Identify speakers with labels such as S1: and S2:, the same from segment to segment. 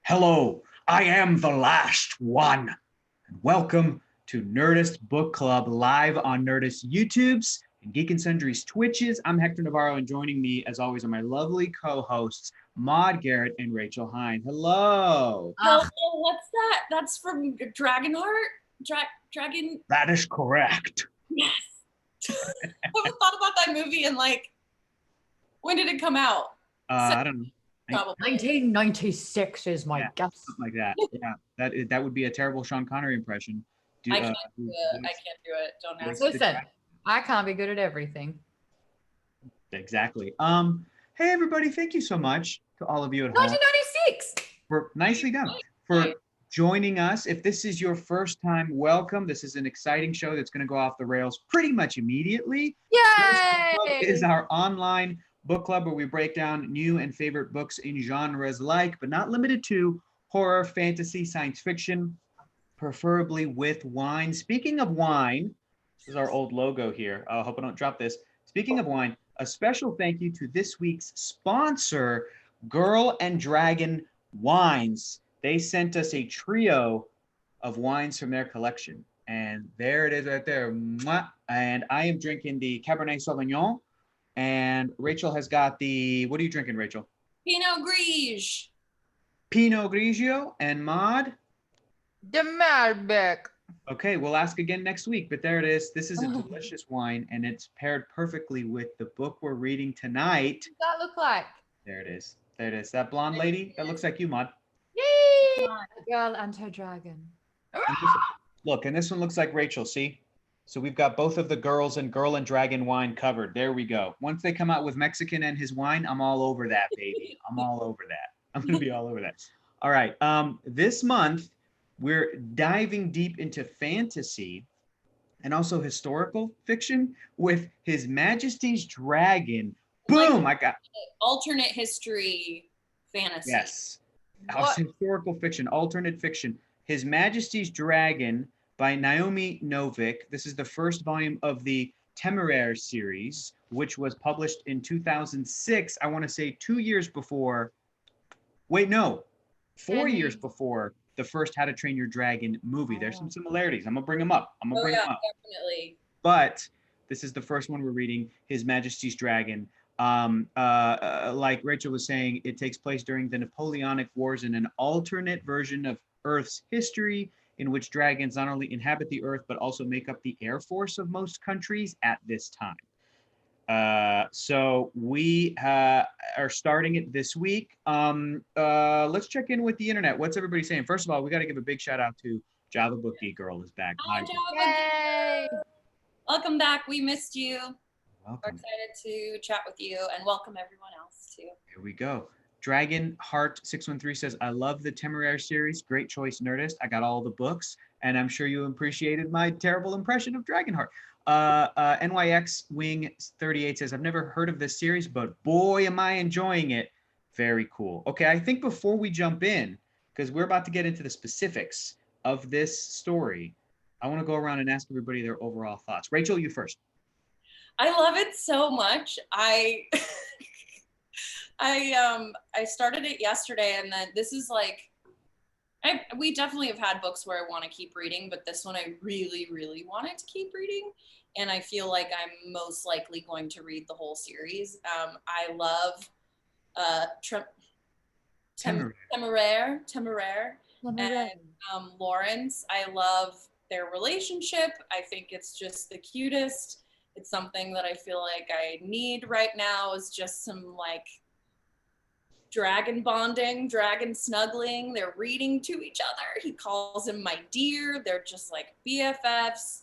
S1: Hello, I am the last one. And welcome to Nerdist Book Club live on Nerdist YouTubes and Geek and Sundry's Twitches. I'm Hector Navarro, and joining me, as always, are my lovely co-hosts, Maude, Garrett, and Rachel Heine. Hello.
S2: Oh, what's that? That's from Dragonheart? Dragon?
S1: That is correct.
S2: Yes. I haven't thought about that movie in when did it come out?
S1: I don't know.
S2: Probably.
S3: 1996 is my guess.
S1: Something like that. Yeah, that would be a terrible Sean Connery impression.
S2: I can't do it. I can't do it. Don't ask me.
S3: Listen, I can't be good at everything.
S1: Exactly. Hey everybody, thank you so much to all of you at home.
S3: 1996!
S1: For nicely done. For joining us. If this is your first time, welcome. This is an exciting show that's going to go off the rails pretty much immediately.
S3: Yay!
S1: This is our online book club where we break down new and favorite books in genres like, but not limited to, horror, fantasy, science fiction, preferably with wine. Speaking of wine, this is our old logo here. I hope I don't drop this. Speaking of wine, a special thank you to this week's sponsor, Girl and Dragon Wines. They sent us a trio of wines from their collection. And there it is right there. Mwah. And I am drinking the Cabernet Sauvignon. And Rachel has got the, what are you drinking, Rachel?
S2: Pinot Grigio.
S1: Pinot Grigio. And Maude?
S3: The Malbec.
S1: Okay, we'll ask again next week, but there it is. This is a delicious wine, and it's paired perfectly with the book we're reading tonight.
S3: What does that look like?
S1: There it is. There it is. That blonde lady, that looks like you, Maude.
S3: Yay! A girl and her dragon.
S1: Look, and this one looks like Rachel, see? So we've got both of the girls and Girl and Dragon wine covered. There we go. Once they come out with Mexican and his wine, I'm all over that, baby. I'm all over that. I'm going to be all over that. All right. This month, we're diving deep into fantasy and also historical fiction with His Majesty's Dragon. Boom! I got
S2: alternate history fantasy.
S1: Yes. Historical fiction, alternate fiction. His Majesty's Dragon by Naomi Novik. This is the first volume of the Temeraire series, which was published in 2006. I want to say 2 years before. Wait, no, 4 years before the first How to Train Your Dragon movie. There's some similarities. I'm gonna bring them up.
S2: Definitely.
S1: But this is the first one we're reading, His Majesty's Dragon. Like Rachel was saying, it takes place during the Napoleonic Wars in an alternate version of Earth's history, in which dragons not only inhabit the Earth, but also make up the air force of most countries at this time. So we are starting it this week. Let's check in with the internet. What's everybody saying? First of all, we got to give a big shout out to Java Bookie Girl is back.
S2: Hi,
S3: Yay!
S2: Welcome back. We missed you.
S1: Welcome.
S2: We're excited to chat with you and welcome everyone else too.
S1: Here we go. Dragon Heart 613 says, I love the Temeraire series. Great choice, Nerdist. I got all the books, and I'm sure you appreciated my terrible impression of Dragonheart. NYX Wing 38 says, I've never heard of this series, but boy, am I enjoying it. Very cool. Okay, I think before we jump in, because we're about to get into the specifics of this story, I want to go around and ask everybody their overall thoughts. Rachel, you first.
S2: I love it so much. I started it yesterday, and then this is we definitely have had books where I want to keep reading, but this one I really, really wanted to keep reading, and I feel like I'm most likely going to read the whole series. I love Temeraire and Lawrence. I love their relationship. I think it's just the cutest. It's something that I feel like I need right now, is just some dragon bonding, dragon snuggling. They're reading to each other. He calls him my dear. They're just like BFFs.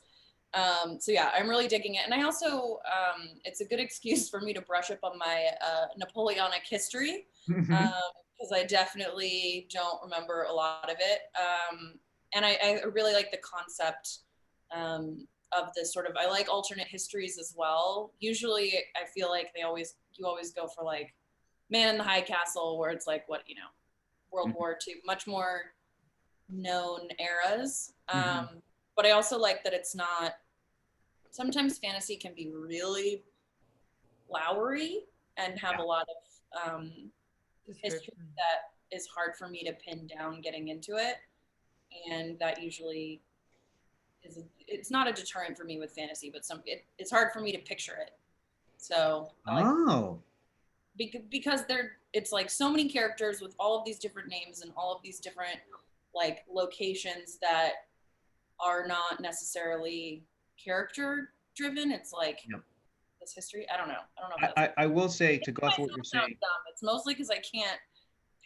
S2: So yeah, I'm really digging it. And I also, it's a good excuse for me to brush up on my Napoleonic history, because I definitely don't remember a lot of it. And I really like the concept of this sort of, I like alternate histories as well. Usually I feel like you always go for Man in the High Castle, where it's World War II, much more known eras. But I also like that it's not, sometimes fantasy can be really flowery and have a lot of history that is hard for me to pin down getting into it. And that usually it's not a deterrent for me with fantasy, but it's hard for me to picture it. So because it's like so many characters with all of these different names and all of these different like locations that are not necessarily character driven. It's like this history. I don't know. If that's
S1: I will say, to go off what you're saying.
S2: Dumb. It's mostly because I can't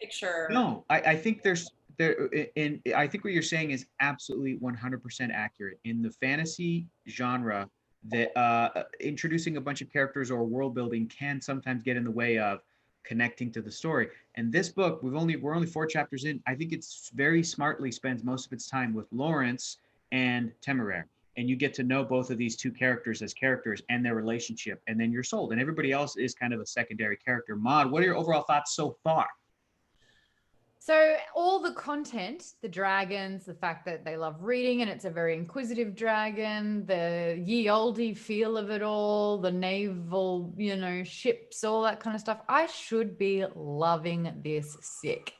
S2: picture.
S1: No, I think I think what you're saying is absolutely 100% accurate. In the fantasy genre, that introducing a bunch of characters or world building can sometimes get in the way of connecting to the story. And this book, we're only 4 chapters in. I think it's very smartly spends most of its time with Lawrence and Temeraire. And you get to know both of these two characters as characters and their relationship, and then you're sold. And everybody else is kind of a secondary character. Maude, what are your overall thoughts so far?
S3: So all the content, the dragons, the fact that they love reading and it's a very inquisitive dragon, the ye olde feel of it all, the naval, ships, all that kind of stuff. I should be loving this sick.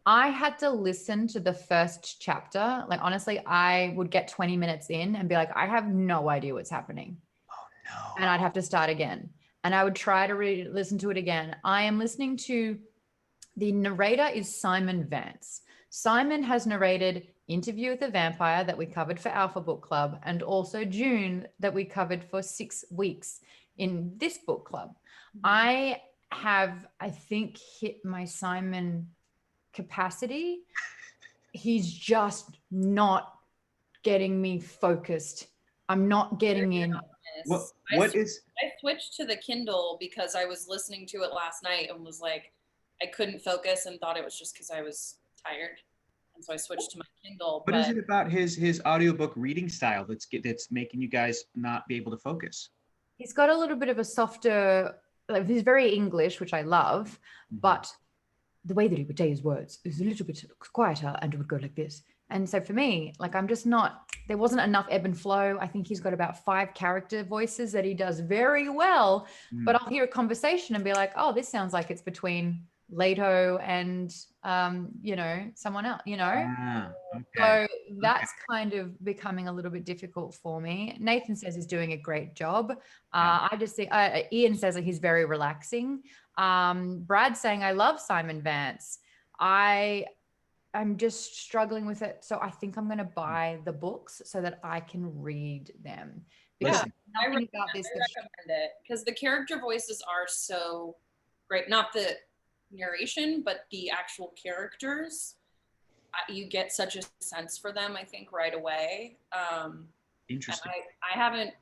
S3: I had to listen to the first chapter. Like, honestly, I would get 20 minutes in and be like, I have no idea what's happening.
S1: Oh, no.
S3: And I'd have to start again. And I would try to listen to it again. I am listening to, the narrator is Simon Vance. Simon has narrated Interview with the Vampire that we covered for Alpha Book Club, and also June that we covered for 6 weeks in this book club. I have, I think, hit my Simon capacity. He's just not getting me focused. I'm not getting in.
S1: I
S2: switched to the Kindle because I was listening to it last night and was like, I couldn't focus and thought it was just because I was tired. And so I switched to my Kindle.
S1: What is it about his audiobook reading style that's making you guys not be able to focus?
S3: He's got a little bit of a softer, like, he's very English, which I love, but the way that he would say his words is a little bit quieter and it would go like this. And so for me, like, I'm just not, there wasn't enough ebb and flow. I think he's got about 5 character voices that he does very well, but I'll hear a conversation and be like, oh, this sounds like it's between Leto and, someone else,
S1: Okay.
S3: So that's kind of becoming a little bit difficult for me. Nathan says he's doing a great job. I just think Ian says that he's very relaxing. Brad's saying, I love Simon Vance. I'm just struggling with it. So I think I'm going to buy the books so that I can read them. Because
S2: I recommend it because the character voices are so great. Not the narration, but the actual characters. You get such a sense for them, I think, right away.
S1: Interesting.
S2: I haven't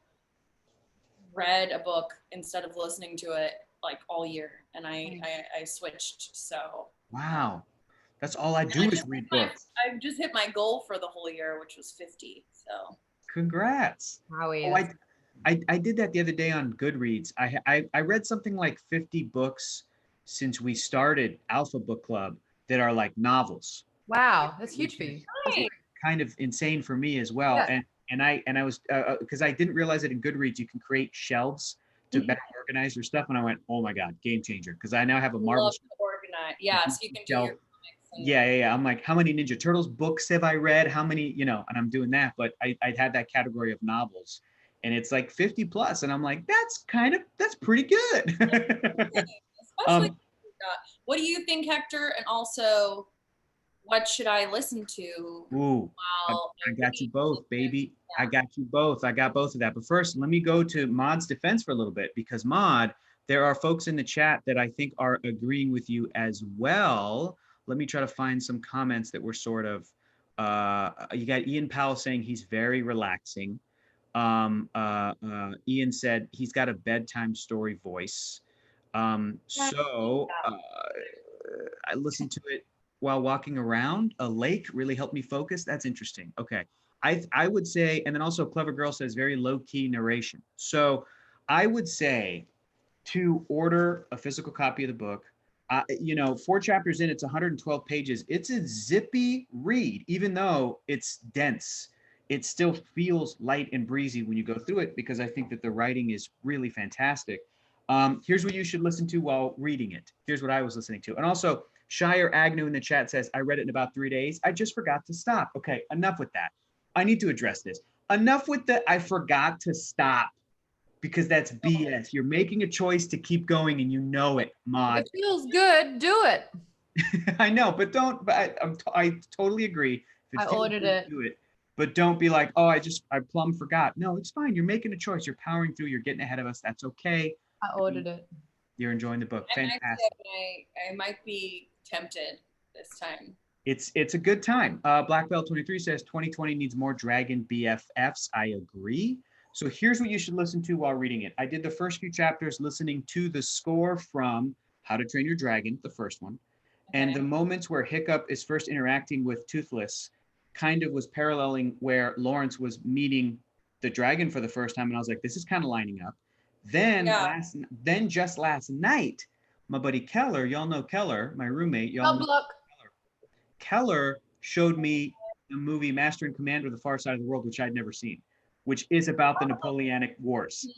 S2: read a book instead of listening to it like all year, and I switched. So
S1: wow, that's all I do is read books.
S2: I've just hit my goal for the whole year, which was 50. So
S1: congrats. I did that the other day on Goodreads. I read something like 50 books since we started Alpha Book Club that are like novels.
S3: Wow, that's huge for you.
S1: Kind of insane for me as well. Yeah. And I was because I didn't realize that in Goodreads you can create shelves to better organize your stuff, and I went, oh my god, game changer, because I now have a Marvel.
S2: Love to organize. Yeah, so you can do your comics.
S1: Yeah. I'm like, how many Ninja Turtles books have I read? How many, and I'm doing that, but I had that category of novels. And it's like 50 plus. And I'm like, that's pretty good.
S2: Especially, what do you think, Hector? And also, what should I listen to?
S1: Ooh, I got you both, baby. Yeah. I got you both. I got both of that. But first, let me go to Maude's defense for a little bit, because Maude, there are folks in the chat that I think are agreeing with you as well. Let me try to find some comments that were sort of, you got Ian Powell saying he's very relaxing. Ian said he's got a bedtime story voice. I listened to it while walking around a lake, really helped me focus. That's interesting. Okay. I would say, and then also Clever Girl says very low key narration. So I would say to order a physical copy of the book. 4 chapters in, it's 112 pages. It's a zippy read, even though it's dense. It still feels light and breezy when you go through it, because I think that the writing is really fantastic. Here's what you should listen to while reading it. Here's what I was listening to. And also, Shire Agnew in the chat says, I read it in about 3 days. I just forgot to stop. Okay, enough with that. I need to address this. Enough with the I forgot to stop, because that's BS. You're making a choice to keep going and you know it, Maude.
S3: It feels good. Do it.
S1: I know, but don't, but I totally agree. If
S3: I
S1: feels
S3: ordered
S1: good,
S3: it.
S1: do it. But don't be like, oh, I plumb forgot. No, it's fine. You're making a choice. You're powering through. You're getting ahead of us. That's okay.
S3: I ordered it.
S1: You're enjoying the book.
S2: I might
S1: Fantastic.
S2: say I might be tempted this time.
S1: It's a good time. Black Belt 23 says 2020 needs more dragon BFFs. I agree. So here's what you should listen to while reading it. I did the first few chapters listening to the score from How to Train Your Dragon, the first one. And
S2: Okay.
S1: the moments where Hiccup is first interacting with Toothless kind of was paralleling where Lawrence was meeting the dragon for the first time. And I was like, this is kind of lining up. Then just last night, my buddy Keller, y'all know Keller, my roommate, y'all know Keller showed me the movie Master and Commander of the Far Side of the World, which I'd never seen, which is about the Napoleonic Wars.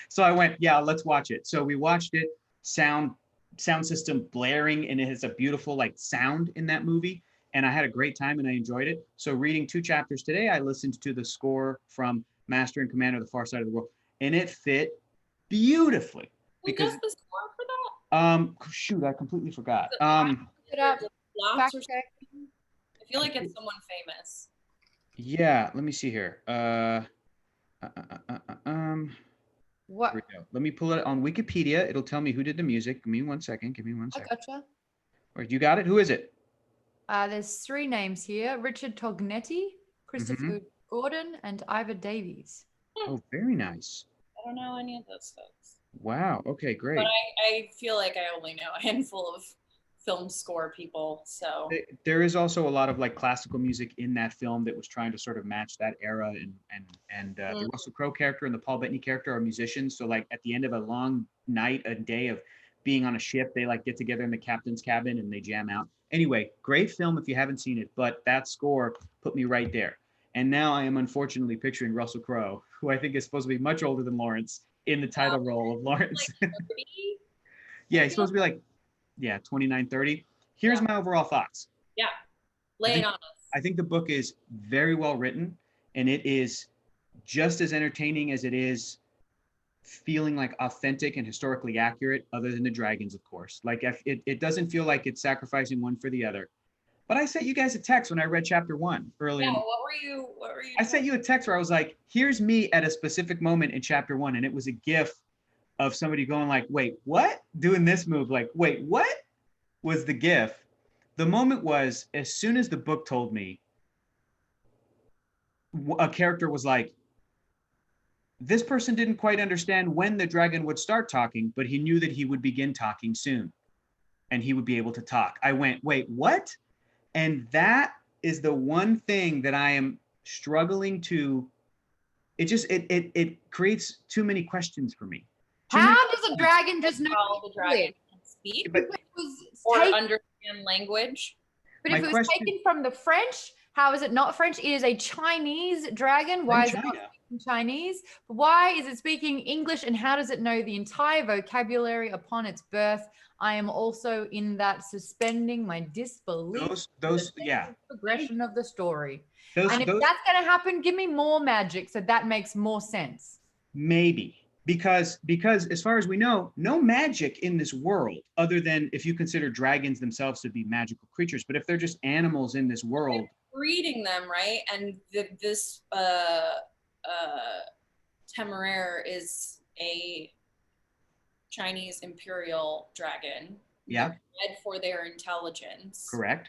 S1: So I went, yeah, let's watch it. So we watched it, sound system blaring, and it has a beautiful like sound in that movie. And I had a great time and I enjoyed it. So reading 2 chapters today, I listened to the score from Master and Commander of the Far Side of the World, and it fit beautifully.
S2: Who does the score for that?
S1: Shoot, I completely forgot.
S3: It up.
S2: Lots or something? I feel like it's someone famous.
S1: Yeah, let me see here.
S3: What?
S1: Here we go. Let me pull it on Wikipedia. It'll tell me who did the music. Give me 1 second.
S3: I gotcha.
S1: All right, you got it? Who is it?
S3: There's 3 names here: Richard Tognetti, Christopher Gordon, and Ivor Davies.
S1: Oh, very nice.
S2: I don't know any of those folks.
S1: Wow. Okay, great.
S2: But I feel like I only know a handful of film score people. So
S1: there is also a lot of like classical music in that film that was trying to sort of match that era, and the Russell Crowe character and the Paul Bettany character are musicians. So like at the end of a long night, a day of being on a ship, they like get together in the captain's cabin and they jam out. Anyway, great film if you haven't seen it, but that score put me right there. And now I am unfortunately picturing Russell Crowe, who I think is supposed to be much older than Lawrence, in the title role of Lawrence.
S2: like 30?
S1: Yeah, he's supposed to be like, 29, 30. Here's my overall thoughts.
S2: Yeah, lay it on us.
S1: I think the book is very well written, and it is just as entertaining as it is feeling like authentic and historically accurate, other than the dragons, of course. Like it doesn't feel like it's sacrificing one for the other. But I sent you guys a text when I read chapter 1 earlier.
S2: Yeah, what were you
S1: I sent you a text where I was like, here's me at a specific moment in chapter 1, and it was a gif of somebody going like, wait, what? Doing this move, like, wait, what? Was the gif. The moment was, as soon as the book told me, a character was like, this person didn't quite understand when the dragon would start talking, but he knew that he would begin talking soon and he would be able to talk. I went, wait, what? And that is the one thing that I am struggling to, it creates too many questions for me.
S3: How does a dragon just know
S2: the dragon can speak or understand language?
S3: But if it was taken from the French, how is it not French? It is a Chinese dragon. Why is it not speaking Chinese? Why is it speaking English? And how does it know the entire vocabulary upon its birth? I am also in that suspending my disbelief.
S1: Those
S3: progression of the story.
S1: If that's
S3: going to happen, give me more magic so that makes more sense.
S1: Maybe. Because as far as we know, no magic in this world, other than if you consider dragons themselves to be magical creatures. But if they're just animals in this world,
S2: breeding them, right? And this Temeraire is a Chinese imperial dragon.
S1: Yeah.
S2: Bred for their intelligence.
S1: Correct.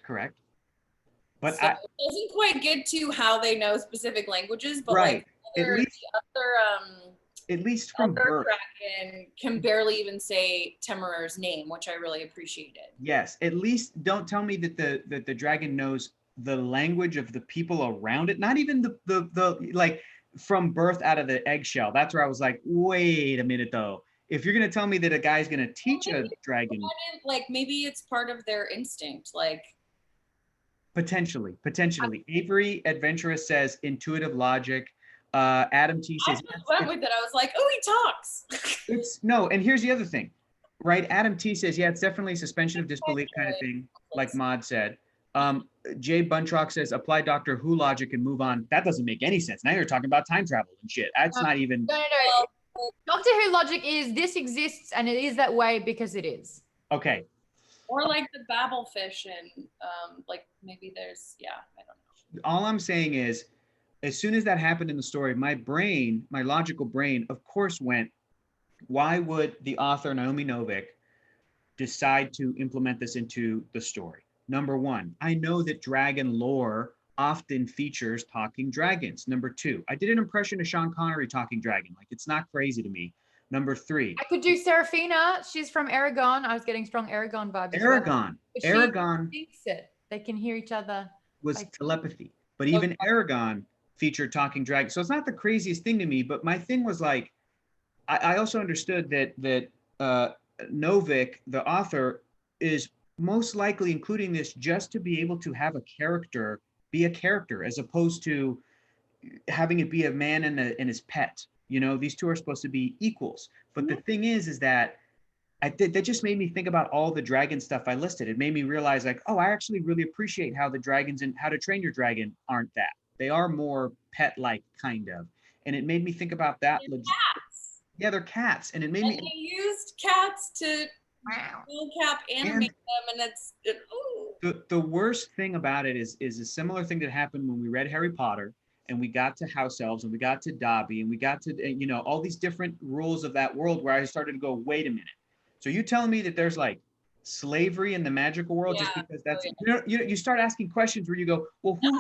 S1: But
S2: so it doesn't quite get to how they know specific languages, but
S1: right.
S2: Like
S1: at least from birth,
S2: dragon can barely even say Temeraire's name, which I really appreciated.
S1: Yes, at least don't tell me that the dragon knows the language of the people around it. Not even the like from birth out of the eggshell. That's where I was like, wait a minute though. If you're gonna tell me that a guy's gonna teach a dragon,
S2: like maybe it's part of their instinct, like
S1: potentially. Avery Adventurous says intuitive logic. Adam T says
S2: I went with it. I was like, oh, he talks.
S1: No, and here's the other thing. Right. Adam T says, yeah, it's definitely a suspension of disbelief kind of thing, like Maude said. Jay Buntrock says, apply Doctor Who logic and move on. That doesn't make any sense. Now you're talking about time travel and shit. That's not even.
S3: No. Doctor Who logic is this exists and it is that way because it is.
S1: Okay.
S2: Or like the Babelfish and like maybe there's, I don't know.
S1: All I'm saying is, as soon as that happened in the story, my brain, my logical brain, of course went, why would the author, Naomi Novik, decide to implement this into the story? Number one, I know that dragon lore often features talking dragons. Number two, I did an impression of Sean Connery talking dragon. Like, it's not crazy to me. Number three,
S3: I could do Serafina. She's from Aragon. I was getting strong Aragon vibes.
S1: Aragon.
S3: Well.
S1: Aragon
S3: thinks it. They can hear each other.
S1: was telepathy, but even Aragon featured talking dragon. So it's not the craziest thing to me, but my thing was like, I also understood that Novik, the author, is most likely including this just to be able to have a character be a character, as opposed to having it be a man and his pet. You know, these two are supposed to be equals. But the thing is that that just made me think about all the dragon stuff I listed. It made me realize, like, oh, I actually really appreciate how the dragons in How to Train Your Dragon aren't that. They are more pet-like, kind of. And it made me think about that.
S2: Cats.
S1: Yeah, they're cats. And it made
S2: me. They used cats to animate them, and
S1: the worst thing about it is a similar thing that happened when we read Harry Potter and we got to house elves and we got to Dobby and we got to, all these different rules of that world, where I started to go, wait a minute. So you telling me that there's like slavery in the magical world just because that's, you start asking questions where you go, well, who?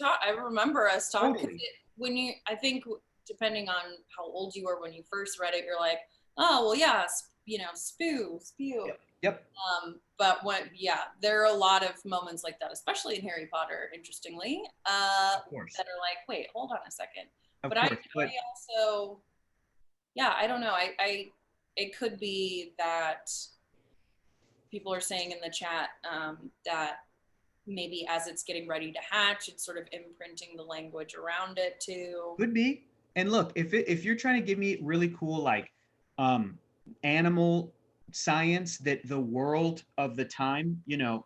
S2: I remember us talking.
S1: Totally.
S2: I think depending on how old you were when you first read it, you're like, oh, well, yeah, spew.
S1: Yep.
S2: But there are a lot of moments like that, especially in Harry Potter, interestingly,
S1: of course,
S2: that are like, wait, hold on a second.
S1: I
S2: also, I don't know. It could be that people are saying in the chat that maybe as it's getting ready to hatch, it's sort of imprinting the language around it too.
S1: Could be. And look, if you're trying to give me really cool, like, animal science that the world of the time,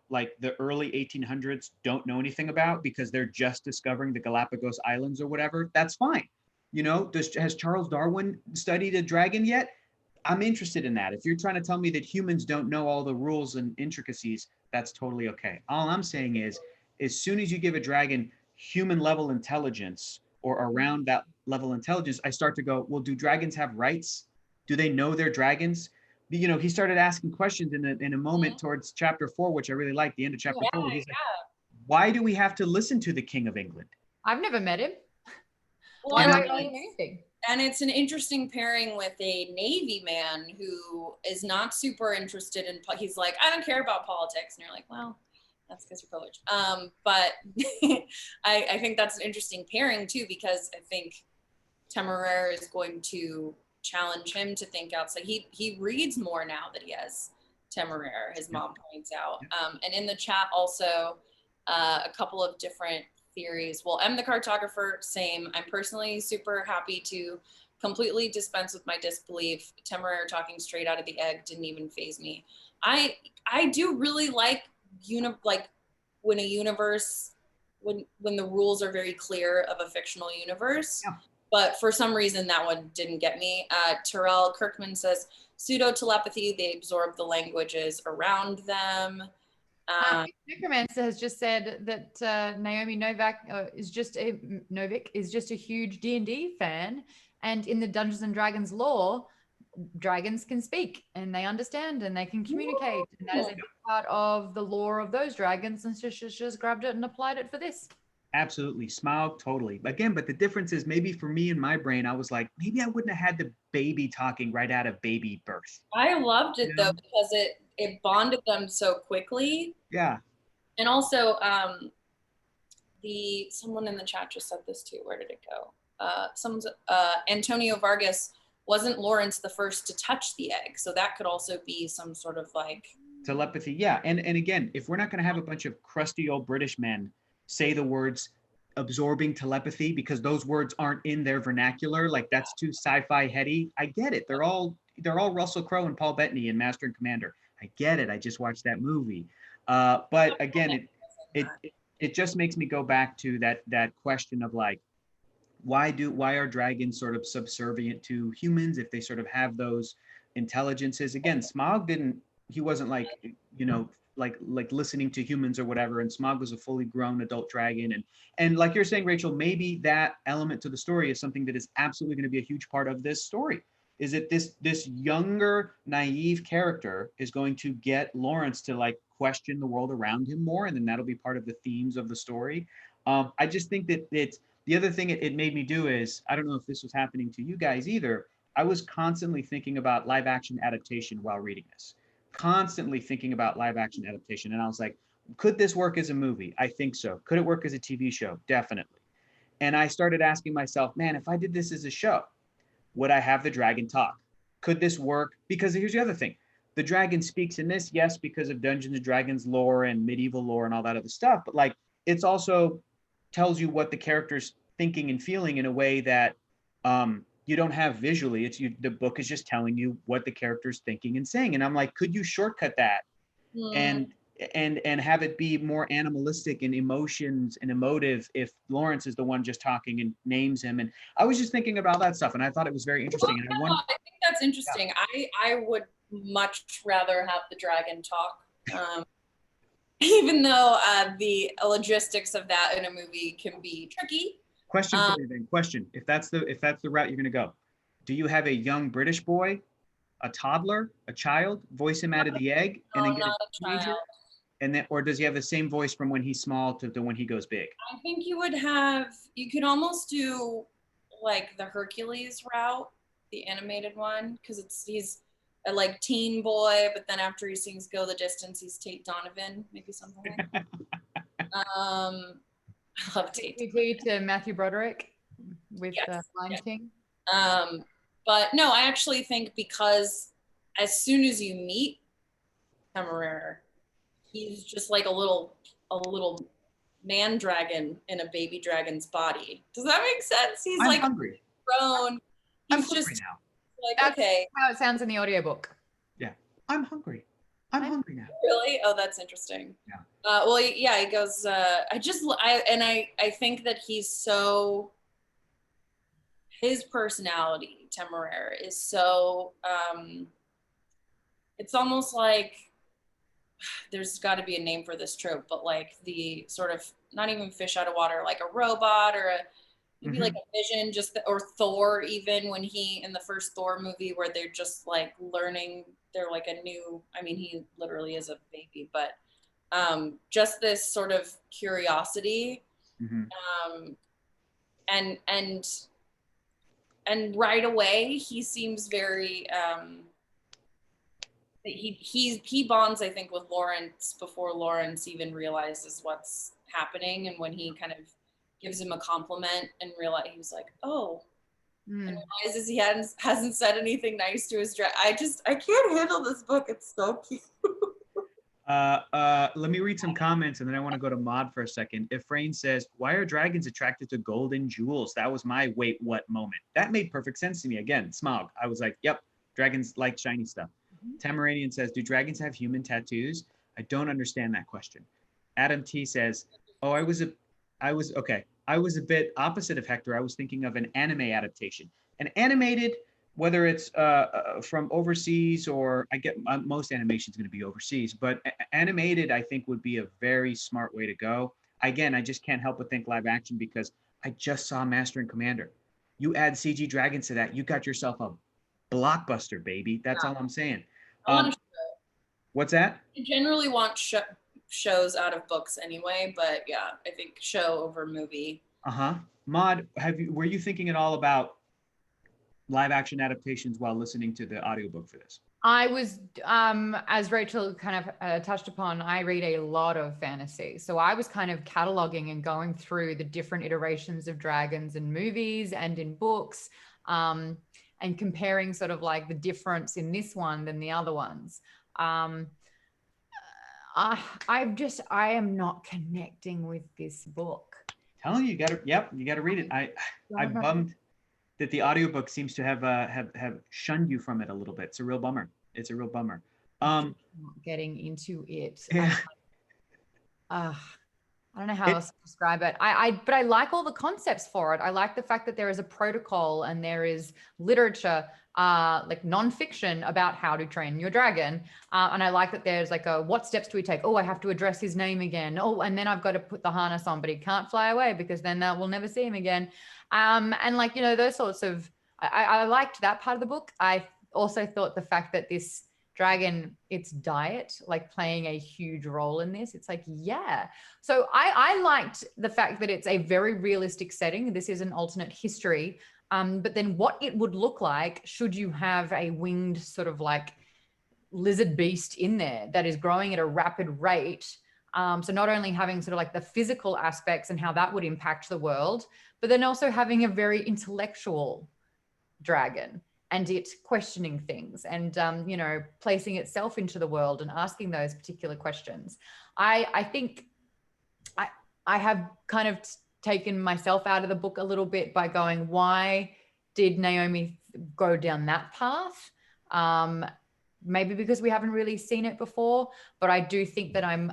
S1: like the early 1800s, don't know anything about because they're just discovering the Galapagos Islands or whatever, that's fine. Has Charles Darwin studied a dragon yet? I'm interested in that. If you're trying to tell me that humans don't know all the rules and intricacies, that's totally okay. All I'm saying is, as soon as you give a dragon human level intelligence or around that level intelligence, I start to go, well, do dragons have rights? Do they know they're dragons? He started asking questions in a moment towards chapter 4, which I really liked, the end of chapter 4. Where he's like, why do we have to listen to the King of England?
S3: I've never met him.
S2: Well, and it's an interesting pairing with a Navy man who is not super interested in, he's like, I don't care about politics. And you're like, well, that's because you're privileged. But I think that's an interesting pairing too, because I think Temeraire is going to challenge him to think outside. He reads more now that he has Temeraire, his mom points out. And in the chat also, a couple of different theories. Well, M the cartographer, same. I'm personally super happy to completely dispense with my disbelief. Temeraire talking straight out of the egg didn't even faze me. I do really like when a universe, when the rules are very clear of a fictional universe. Yeah. But for some reason, that one didn't get me. Terrell Kirkman says, pseudo-telepathy, they absorb the languages around them.
S3: Necromancer has just said that Naomi Novik is just a huge D&D fan. And in the Dungeons & Dragons lore, dragons can speak and they understand and they can communicate. And that is a big part of the lore of those dragons. And she's just grabbed it and applied it for this.
S1: Absolutely. Smaug, totally. Again, but the difference is maybe for me in my brain, I was like, maybe I wouldn't have had the baby talking right out of baby birth.
S2: I loved it though, because it bonded them so quickly.
S1: Yeah.
S2: And also, someone in the chat just said this too. Where did it go? Antonio Vargas, wasn't Lawrence the first to touch the egg? So that could also be some sort of like
S1: telepathy. Yeah. And again, if we're not going to have a bunch of crusty old British men say the words absorbing telepathy because those words aren't in their vernacular, like that's too sci-fi heady. I get it. They're all they're all Russell Crowe and Paul Bettany in Master and Commander. I get it. I just watched that movie. But again, it just makes me go back to that question of like, why are dragons sort of subservient to humans if they sort of have those intelligences? Again, he wasn't like, like listening to humans or whatever, and Smaug was a fully grown adult dragon. And like you're saying, Rachel, maybe that element to the story is something that is absolutely going to be a huge part of this story. Is that this younger, naive character is going to get Lawrence to like question the world around him more, and then that'll be part of the themes of the story. I just think that it's the other thing it made me do is, I don't know if this was happening to you guys either, I was constantly thinking about live action adaptation while reading this. Constantly thinking about live action adaptation. And I was like, could this work as a movie? I think so. Could it work as a TV show? Definitely. And I started asking myself, man, if I did this as a show, would I have the dragon talk? Could this work? Because here's the other thing. The dragon speaks in this, yes, because of Dungeons and Dragons lore and medieval lore and all that other stuff. But like, it's also tells you what the character's thinking and feeling in a way that you don't have visually. The book is just telling you what the character's thinking and saying. And I'm like, could you shortcut that and have it be more animalistic and emotions and emotive if Lawrence is the one just talking and names him? And I was just thinking about that stuff, and I thought it was very interesting.
S2: I think that's interesting. Yeah. I would much rather have the dragon talk. Even though the logistics of that in a movie can be tricky.
S1: Question for you then. Question: If that's the route you're going to go, do you have a young British boy, a toddler, a child, voice him out of the egg, and then get a teenager, and then, or does he have the same voice from when he's small to when he goes big?
S2: I think you could almost do like the Hercules route, the animated one, because he's a like teen boy, but then after he sings "Go the Distance," he's Tate Donovan, maybe something like that. I love Tate.
S3: To Matthew Broderick with Lion King.
S2: But no, I actually think because as soon as you meet Temeraire, he's just like a little man dragon in a baby dragon's body. Does that make sense? He's
S1: I'm
S2: like
S1: hungry.
S2: Grown.
S1: I'm
S2: He's
S1: hungry
S2: just
S1: now.
S2: like,
S3: That's
S2: okay.
S3: how it sounds in the audiobook.
S1: Yeah, I'm hungry. I'm hungry now.
S2: Really? Oh, that's interesting.
S1: Yeah.
S2: Well, yeah, he goes, I think that his personality, Temeraire, is so, it's almost like, there's got to be a name for this trope, but like the sort of, not even fish out of water, like a robot or maybe like a Vision, or Thor, even when in the first Thor movie where they're just like learning, they're like he literally is a baby, but just this sort of curiosity, and right away he seems very he bonds, I think, with Lawrence before Lawrence even realizes what's happening, and when he kind of gives him a compliment and he was like, oh, and realizes he hasn't said anything nice to his I can't handle this book. It's so cute.
S1: Let me read some comments, and then I want to go to Maude for a second. Efrain says, why are dragons attracted to gold and jewels? That was my wait, what moment. That made perfect sense to me. Again, Smaug. I was like, yep, dragons like shiny stuff. Tamaranian says, do dragons have human tattoos? I don't understand that question. Adam T says, oh, I was a bit opposite of Hector. I was thinking of an anime adaptation. An animated, whether it's from overseas, or I get most animation is going to be overseas, but animated I think would be a very smart way to go. Again, I just can't help but think live action because I just saw Master and Commander. You add CG dragons to that, you got yourself a blockbuster, baby. That's all I'm saying. What's that?
S2: I generally want shows out of books anyway, but yeah, I think show over movie.
S1: Maude, were you thinking at all about live action adaptations while listening to the audiobook for this?
S3: I was, as Rachel kind of touched upon, I read a lot of fantasy. So I was kind of cataloging and going through the different iterations of dragons in movies and in books, and comparing sort of like the difference in this one than the other ones. I am not connecting with this book.
S1: Telling you, you gotta read it. I bummed. that the audiobook seems to have shunned you from it a little bit. It's a real bummer. It's a real bummer.
S3: Not getting into it.
S1: Yeah.
S3: I don't know how else to describe it. But I like all the concepts for it. I like the fact that there is a protocol and there is literature, like nonfiction about how to train your dragon. And I like that there's like what steps do we take? Oh, I have to address his name again. Oh, and then I've got to put the harness on, but he can't fly away because then we'll never see him again. And like, those sorts of, I liked that part of the book. I also thought the fact that this dragon, its diet, like playing a huge role in this. It's like, yeah. So I liked the fact that it's a very realistic setting. This is an alternate history. But then what it would look like should you have a winged sort of like lizard beast in there that is growing at a rapid rate. So not only having sort of like the physical aspects and how that would impact the world, but then also having a very intellectual dragon and it questioning things and, placing itself into the world and asking those particular questions. I think I have kind of taken myself out of the book a little bit by going, why did Naomi go down that path? Maybe because we haven't really seen it before, but I do think that I'm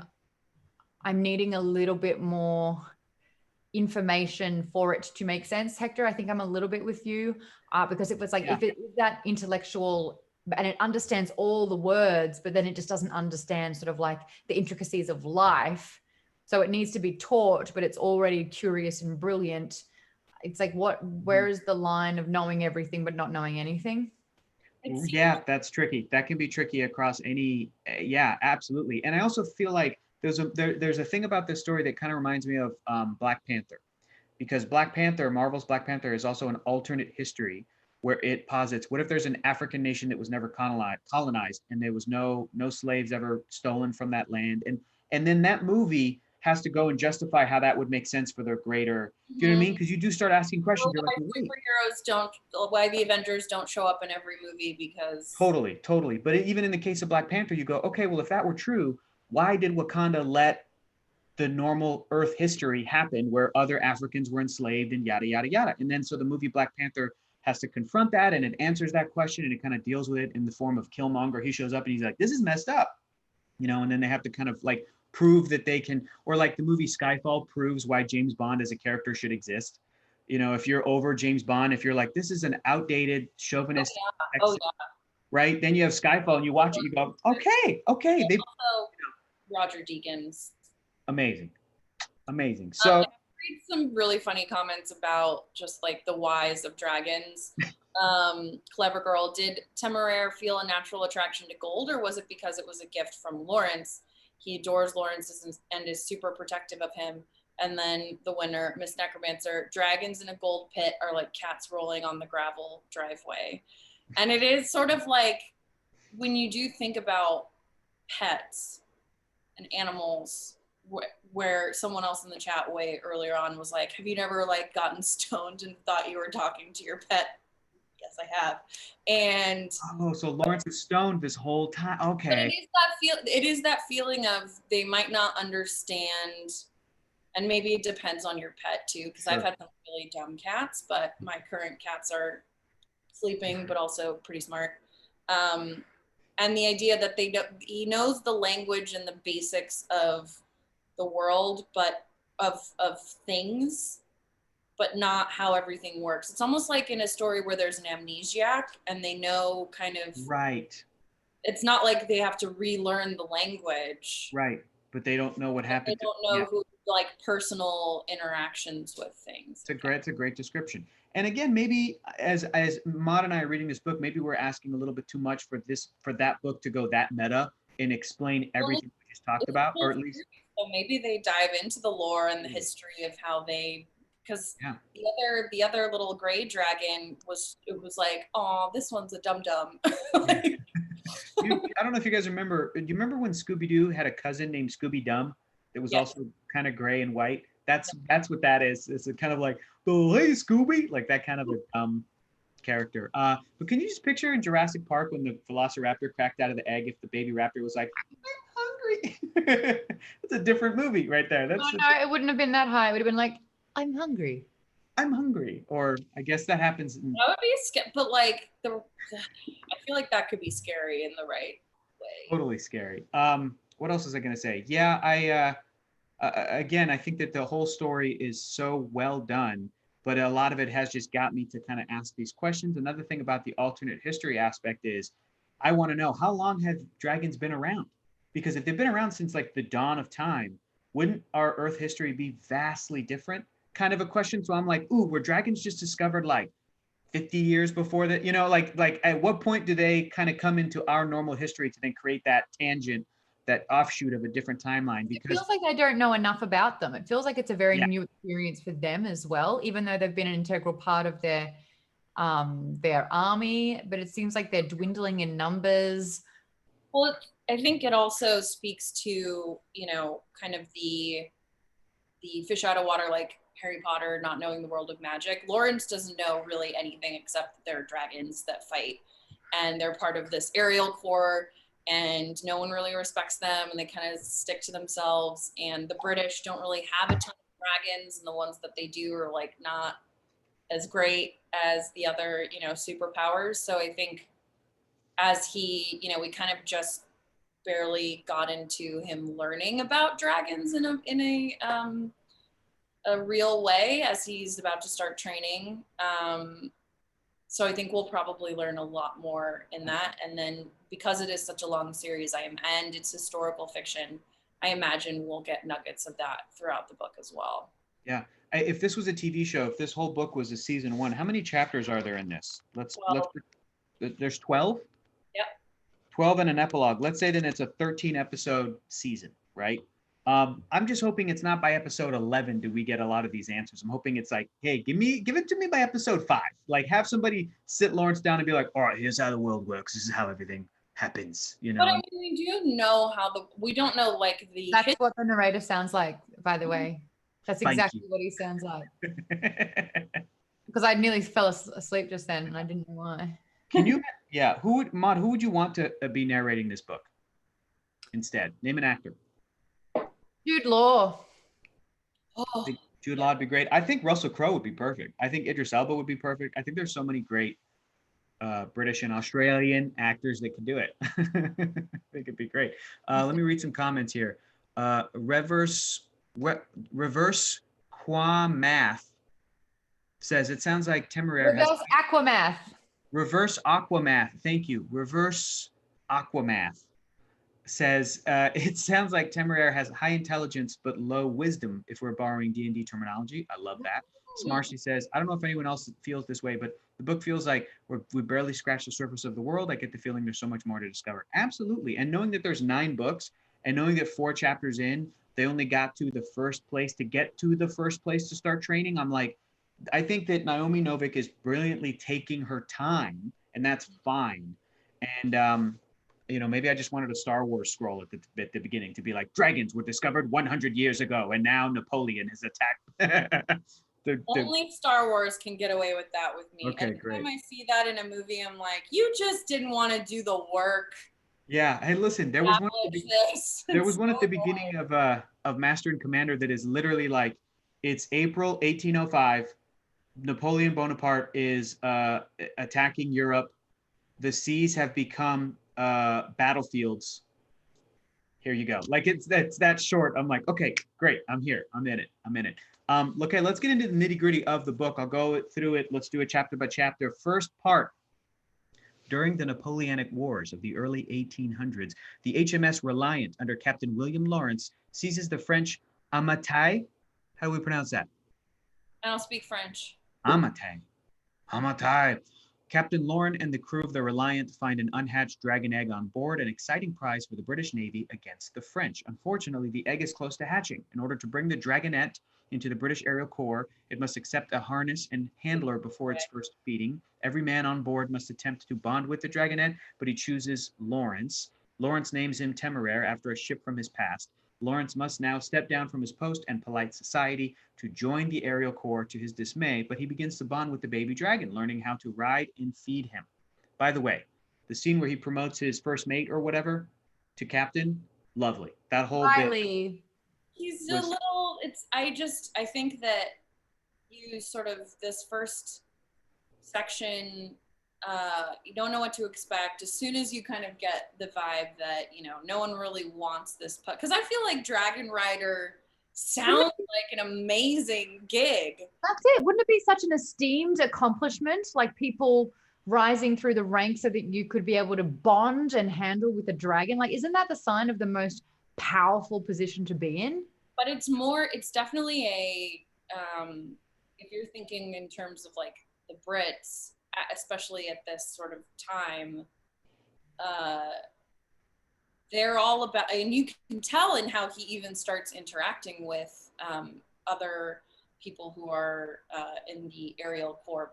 S3: needing a little bit more information for it to make sense. Hector, I think I'm a little bit with you because it was like, if it is that intellectual and it understands all the words, but then it just doesn't understand sort of like the intricacies of life. So it needs to be taught, but it's already curious and brilliant. It's like, where is the line of knowing everything, but not knowing anything?
S1: Yeah, that's tricky. That can be tricky across any, yeah, absolutely. And I also feel like there's a thing about this story that kind of reminds me of Black Panther, because Black Panther, Marvel's Black Panther, is also an alternate history where it posits, what if there's an African nation that was never colonized and there was no slaves ever stolen from that land? And then that movie has to go and justify how that would make sense for the greater, do you know what I mean? Because you do start asking questions. You're like, wait.
S2: Why the Avengers don't show up in every movie because.
S1: Totally. But even in the case of Black Panther, you go, okay, well, if that were true, why did Wakanda let the normal Earth history happen where other Africans were enslaved and yada, yada, yada? And then so the movie Black Panther has to confront that and it answers that question and it kind of deals with it in the form of Killmonger. He shows up and he's like, this is messed up, and then they have to kind of like prove that they can, or like the movie Skyfall proves why James Bond as a character should exist. If you're over James Bond, if you're like, this is an outdated chauvinist, right? Then you have Skyfall and you watch it, you go, okay. They
S2: also Roger Deakins.
S1: Amazing. So
S2: I read some really funny comments about just like the whys of dragons. Clever Girl, did Temeraire feel a natural attraction to gold, or was it because it was a gift from Lawrence? He adores Lawrence and is super protective of him. And then the winner, Miss Necromancer, dragons in a gold pit are like cats rolling on the gravel driveway. And it is sort of like when you do think about pets and animals, where someone else in the chat way earlier on was like, have you never like gotten stoned and thought you were talking to your pet? Yes, I have. And
S1: so Lawrence is stoned this whole time. Okay.
S2: It is that feeling of they might not understand, and maybe it depends on your pet too, because I've had some really dumb cats, but my current cats are sleeping but also pretty smart. And the idea that he knows the language and the basics of the world, but of things, but not how everything works. It's almost like in a story where there's an amnesiac and they know kind of.
S1: Right.
S2: It's not like they have to relearn the language.
S1: Right. But they don't know what happened.
S2: They don't know who like personal interactions with things.
S1: It's a great description. And again, maybe as Maude and I are reading this book, maybe we're asking a little bit too much for that book to go that meta and explain everything we just talked about, or at least.
S2: So maybe they dive into the lore and the history of how they. Because the other little gray dragon was like, oh, this one's a dum-dum.
S1: I don't know if you guys remember. Do you remember when Scooby-Doo had a cousin named Scooby-Dum that was also kind of gray and white? That's what that is. It's kind of like, oh, hey, Scooby, like that kind of a dumb character. But can you just picture in Jurassic Park when the Velociraptor cracked out of the egg, if the baby raptor was like, I'm hungry? That's a different movie right there.
S3: No, it wouldn't have been that high. It would have been like, I'm hungry.
S1: I'm hungry. Or I guess that happens.
S2: That would be but like I feel like that could be scary in the right way.
S1: Totally scary. What else was I gonna say? Yeah, again, I think that the whole story is so well done, but a lot of it has just got me to kind of ask these questions. Another thing about the alternate history aspect is I want to know, how long have dragons been around? Because if they've been around since like the dawn of time, wouldn't our Earth history be vastly different? Kind of a question. So I'm like, ooh, were dragons just discovered like 50 years before that? Like at what point do they kind of come into our normal history to then create that tangent, that offshoot of a different timeline?
S3: It
S1: Because
S3: feels like I don't know enough about them. It feels like it's a very
S1: yeah,
S3: new experience for them as well, even though they've been an integral part of their army, but it seems like they're dwindling in numbers.
S2: Well, I think it also speaks to, kind of the fish out of water, like Harry Potter not knowing the world of magic. Lawrence doesn't know really anything except that there are dragons that fight, and they're part of this aerial corps, and no one really respects them, and they kind of stick to themselves. And the British don't really have a ton of dragons, and the ones that they do are like not as great as the other, superpowers. So I think as we kind of just barely got into him learning about dragons in a real way as he's about to start training. So I think we'll probably learn a lot more in that. And then because it is such a long series, and it's historical fiction, I imagine we'll get nuggets of that throughout the book as well.
S1: yeah. If this was a TV show, if this whole book was a season one, how many chapters are there in this? There's 12?
S2: Yep.
S1: 12 and an epilogue. Let's say then it's a 13 episode season, right? I'm just hoping it's not by episode 11 do we get a lot of these answers. I'm hoping it's like, hey, give it to me by episode 5. Like have somebody sit Lawrence down and be like, all right, here's how the world works. This is how everything happens,
S2: But I mean, we do know we don't know like
S3: That's what the narrator sounds like, by the way. That's exactly what he sounds like. Because I nearly fell asleep just then and I didn't know why.
S1: Yeah, who would you want to be narrating this book instead? Name an actor.
S3: Jude Law.
S2: Oh.
S1: Jude Law would be great. I think Russell Crowe would be perfect. I think Idris Elba would be perfect. I think there's so many great British and Australian actors that could do it. I think it'd be great. Let me read some comments here. Reverse Quamath says, it sounds like Temeraire has...
S3: Aquamath.
S1: Reverse Aquamath. Thank you. Reverse Aquamath says, it sounds like Temeraire has high intelligence but low wisdom, if we're borrowing D&D terminology. I love that. Smarshy says, I don't know if anyone else feels this way, but the book feels like we barely scratched the surface of the world. I get the feeling there's so much more to discover. Absolutely. And knowing that there's 9 books and knowing that 4 chapters in, they only got to the first place to start training. I'm like, I think that Naomi Novik is brilliantly taking her time, and that's fine. And, maybe I just wanted a Star Wars scroll at the beginning to be like, dragons were discovered 100 years ago, and now Napoleon has attacked.
S2: Only Star Wars can get away with that with me.
S1: Okay,
S2: Every
S1: great.
S2: time I see that in a movie, I'm like, you just didn't want to do the work.
S1: Yeah. Hey, listen, there was one at the beginning of Master and Commander that is literally like, it's April 1805. Napoleon Bonaparte is attacking Europe. The seas have become battlefields. Here you go. Like it's that short. I'm like, okay, great. I'm here. I'm in it. Okay, let's get into the nitty gritty of the book. I'll go through it. Let's do it chapter by chapter. First part. During the Napoleonic Wars of the early 1800s, the HMS Reliant under Captain William Lawrence seizes the French Amatai. How do we pronounce that?
S2: I don't speak French.
S1: Amatai. Captain Lorne and the crew of the Reliant find an unhatched dragon egg on board, an exciting prize for the British Navy against the French. Unfortunately, the egg is close to hatching. In order to bring the dragonette into the British Aerial Corps, it must accept a harness and handler before its first feeding. Every man on board must attempt to bond with the dragonette, but he chooses Lawrence. Lawrence names him Temeraire after a ship from his past. Lawrence must now step down from his post and polite society to join the aerial corps to his dismay, but he begins to bond with the baby dragon, learning how to ride and feed him. By the way, the scene where he promotes his first mate or whatever to captain, lovely. That whole
S3: Riley.
S2: He's a little, I think that, you sort of, this first section, you don't know what to expect. As soon as you kind of get the vibe that, you know, no one really wants this putt, because I feel like Dragon Rider sounds like an amazing gig.
S3: That's it. Wouldn't it be such an esteemed accomplishment? Like people rising through the ranks so that you could be able to bond and handle with a dragon. Like, isn't that the sign of the most powerful position to be in?
S2: But it's definitely a, if you're thinking in terms of like the Brits, especially at this sort of time, they're all about, and you can tell in how he even starts interacting with other people who are in the Aerial Corps.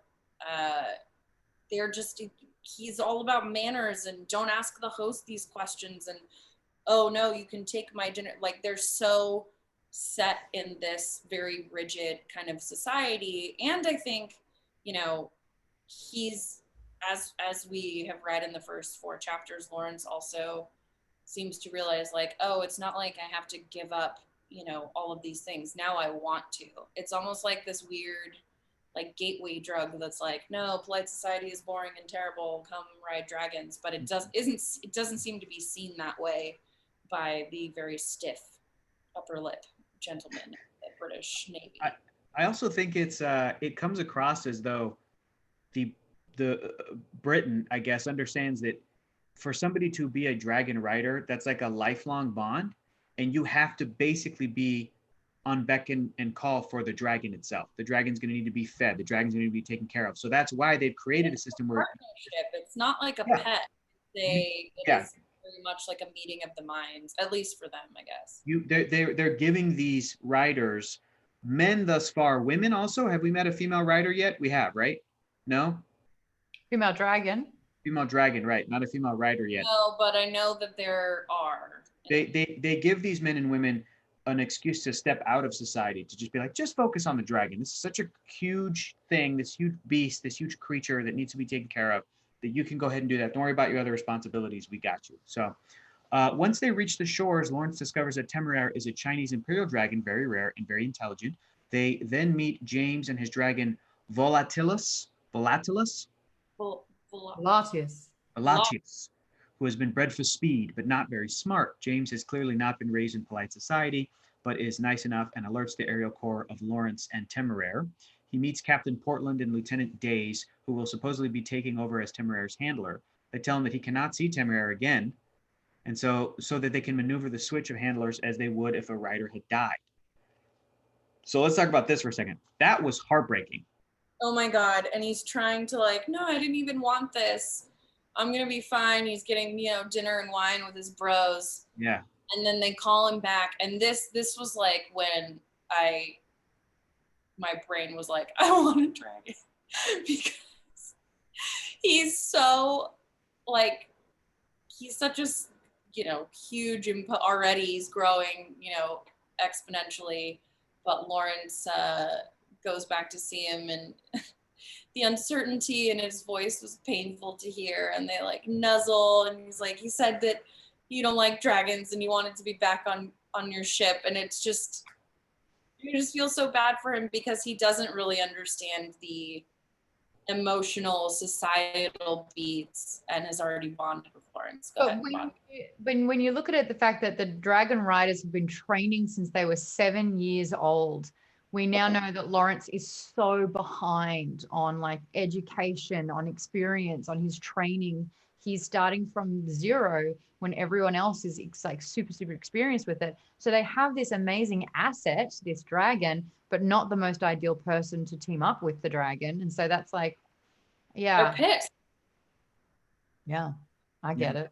S2: They're just, he's all about manners and don't ask the host these questions, and oh no, you can take my dinner. Like, they're so set in this very rigid kind of society. And I think, you know, he's, as we have read in the first 4 chapters, Lawrence also seems to realize, like, oh, it's not like I have to give up, you know, all of these things. Now I want to. It's almost like this weird, like, gateway drug that's like, no, polite society is boring and terrible, come ride dragons. But it doesn't seem to be seen that way by the very stiff upper lip gentlemen in the British Navy.
S1: I also think it comes across as though the Britain, I guess, understands that for somebody to be a dragon rider, that's like a lifelong bond, and you have to basically be on beck and call for the dragon itself. The dragon's going to need to be fed. The dragon's going to be taken care of. So that's why they've created a system where
S2: it's not like a pet. It is very much like a meeting of the minds, at least for them, I guess.
S1: They're giving these riders, men thus far, women also. Have we met a female rider yet? We have, right? No?
S3: Female dragon.
S1: Female dragon, right? Not a female rider yet.
S2: No, but I know that there are.
S1: They give these men and women an excuse to step out of society, to just be like, just focus on the dragon. This is such a huge thing, this huge beast, this huge creature that needs to be taken care of, that you can go ahead and do that. Don't worry about your other responsibilities. We got you. So once they reach the shores, Lawrence discovers that Temeraire is a Chinese imperial dragon, very rare and very intelligent. They then meet James and his dragon Volatilus, who has been bred for speed, but not very smart. James has clearly not been raised in polite society, but is nice enough and alerts the aerial corps of Lawrence and Temeraire. He meets Captain Portland and Lieutenant Days, who will supposedly be taking over as Temeraire's handler. They tell him that he cannot see Temeraire again, and so that they can maneuver the switch of handlers as they would if a rider had died. So let's talk about this for a second. That was heartbreaking.
S2: Oh my God. And he's trying to, like, no, I didn't even want this. I'm going to be fine. He's getting, you know, dinner and wine with his bros.
S1: Yeah.
S2: And then they call him back. And this was like when my brain was like, I want a dragon. Because he's so, like, he's such a, you know, huge already. He's growing, you know, exponentially. But Lawrence goes back to see him, and the uncertainty in his voice was painful to hear. And they like nuzzle, and he's like, he said that you don't like dragons and you wanted to be back on your ship. And it's just, you just feel so bad for him because he doesn't really understand the emotional societal beats and has already bonded with Lawrence. Go ahead,
S3: when you look at it, the fact that the dragon riders have been training since they were 7 years old, we now know that Lawrence is so behind on like education, on experience, on his training. He's starting from zero when everyone else is like super, super experienced with it. So they have this amazing asset, this dragon, but not the most ideal person to team up with the dragon. And so that's like, yeah.
S2: They're pissed.
S3: Yeah, I get it.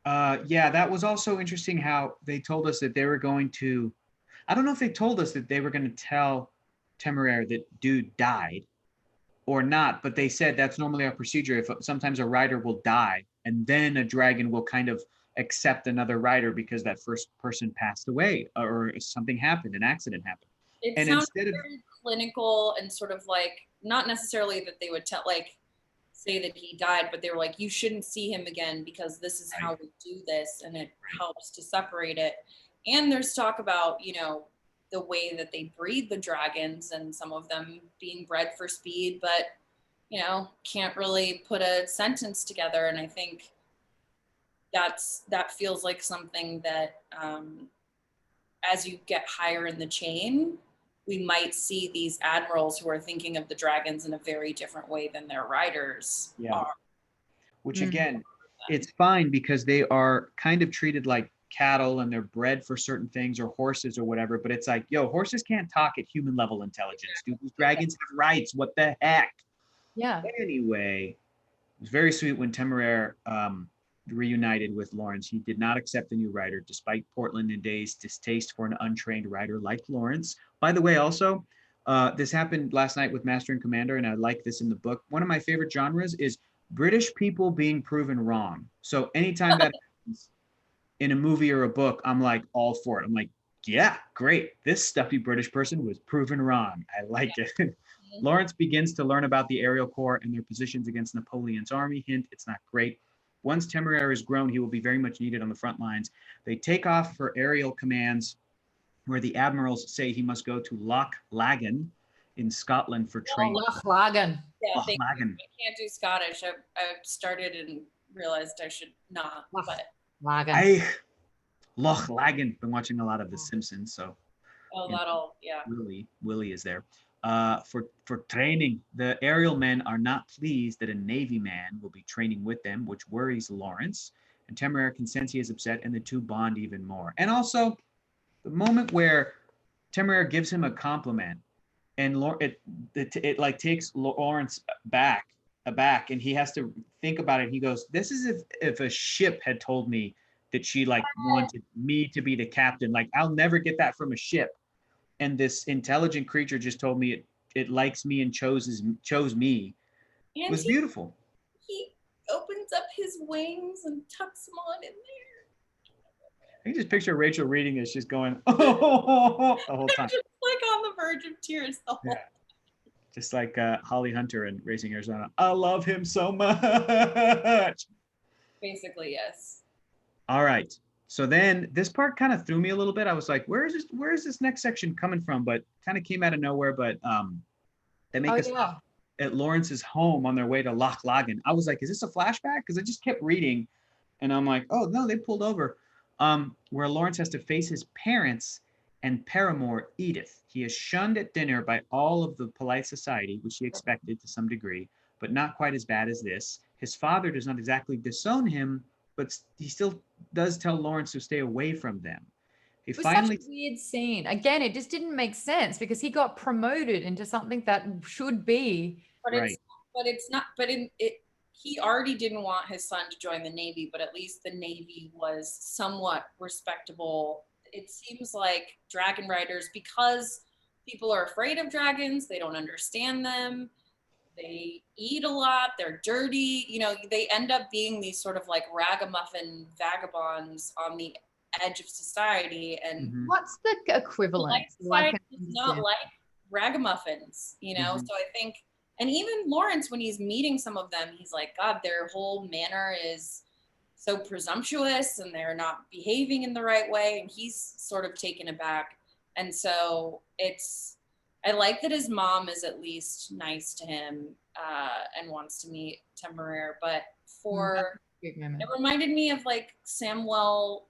S1: Yeah, that was also interesting how they told us that they were going to, I don't know if they told us that they were going to tell Temeraire that dude died or not, but they said that's normally our procedure. If sometimes a rider will die and then a dragon will kind of accept another rider because that first person passed away or something happened, an accident happened.
S2: It
S1: and
S2: sounds
S1: instead
S2: very clinical and sort of like, not necessarily that they would tell, like, say that he died, but they were like, you shouldn't see him again because this is how we do this, and it helps to separate it. And there's talk about, you know, the way that they breed the dragons, and some of them being bred for speed, but can't really put a sentence together. And I think that feels like something that as you get higher in the chain, we might see these admirals who are thinking of the dragons in a very different way than their riders are.
S1: Which again, it's fine because they are kind of treated like cattle and they're bred for certain things, or horses or whatever. But it's like, yo, horses can't talk at human level intelligence. Dude, these dragons have rights. What the heck?
S3: Yeah.
S1: Anyway, it was very sweet when Temeraire reunited with Lawrence. He did not accept the new writer, despite Portland and Day's distaste for an untrained writer like Lawrence. By the way, also, this happened last night with Master and Commander, and I like this in the book. One of my favorite genres is British people being proven wrong. So anytime that happens in a movie or a book, I'm like all for it. I'm like, yeah, great. This stuffy British person was proven wrong. I like it. Lawrence begins to learn about the aerial corps and their positions against Napoleon's army. Hint, it's not great. Once Temeraire is grown, he will be very much needed on the front lines. They take off for aerial commands, where the admirals say he must go to Loch Lagan in Scotland for training.
S3: Loch Lagan.
S2: Yeah,
S1: Loch Lagan.
S2: I can't do Scottish. I started and realized I should not.
S3: Loch
S2: But
S3: Lagan.
S1: Loch Lagan. Been watching a lot of The Simpsons, so. Willie is there. For training, the aerial men are not pleased that a Navy man will be training with them, which worries Lawrence. And Temeraire can sense he is upset, and the two bond even more. And also, the moment where Temeraire gives him a compliment, and it like takes Lawrence aback, and he has to think about it. He goes, "This is if a ship had told me that she like wanted me to be the captain. Like I'll never get that from a ship." And this intelligent creature just told me it likes me and chose me. It was beautiful.
S2: He opens up his wings and tucks them on in there.
S1: I can just picture Rachel reading this, just going, oh, the whole time.
S2: Just like on the verge of tears the whole time.
S1: Just like Holly Hunter in Racing Arizona. I love him so much.
S2: Basically, yes.
S1: All right. So then this part kind of threw me a little bit. I was like, where is this next section coming from? But kind of came out of nowhere. But they make us at Lawrence's home on their way to Loch Lagan. I was like, is this a flashback? Because I just kept reading and I'm like, oh no, they pulled over. Where Lawrence has to face his parents and paramour Edith. He is shunned at dinner by all of the polite society, which he expected to some degree, but not quite as bad as this. His father does not exactly disown him, but he still does tell Lawrence to stay away from them.
S3: It was such a weird scene. Again, it just didn't make sense because he got promoted into something that should be.
S2: He already didn't want his son to join the Navy, but at least the Navy was somewhat respectable. It seems like dragon riders, because people are afraid of dragons, they don't understand them. They eat a lot, they're dirty, they end up being these sort of like ragamuffin vagabonds on the edge of society. And
S3: what's the equivalent?
S2: Society is not like ragamuffins, So I think, and even Lawrence, when he's meeting some of them, he's like, God, their whole manner is so presumptuous and they're not behaving in the right way. And he's sort of taken aback. And so I like that his mom is at least nice to him and wants to meet Temeraire, but it reminded me of like Samwell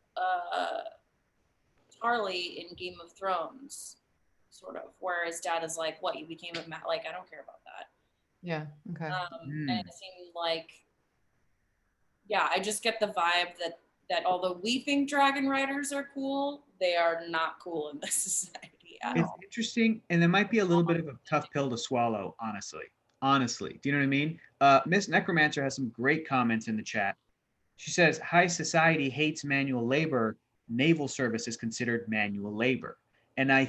S2: Tarly in Game of Thrones, sort of, where his dad is like, what, you became a like, I don't care about that.
S3: Yeah, okay.
S2: And it seemed like, I just get the vibe that although we think dragon riders are cool, they are not cool in this society.
S1: It's interesting, and there might be a little bit of a tough pill to swallow, honestly. Do you know what I mean? Miss Necromancer has some great comments in the chat. She says, high society hates manual labor. Naval service is considered manual labor. And I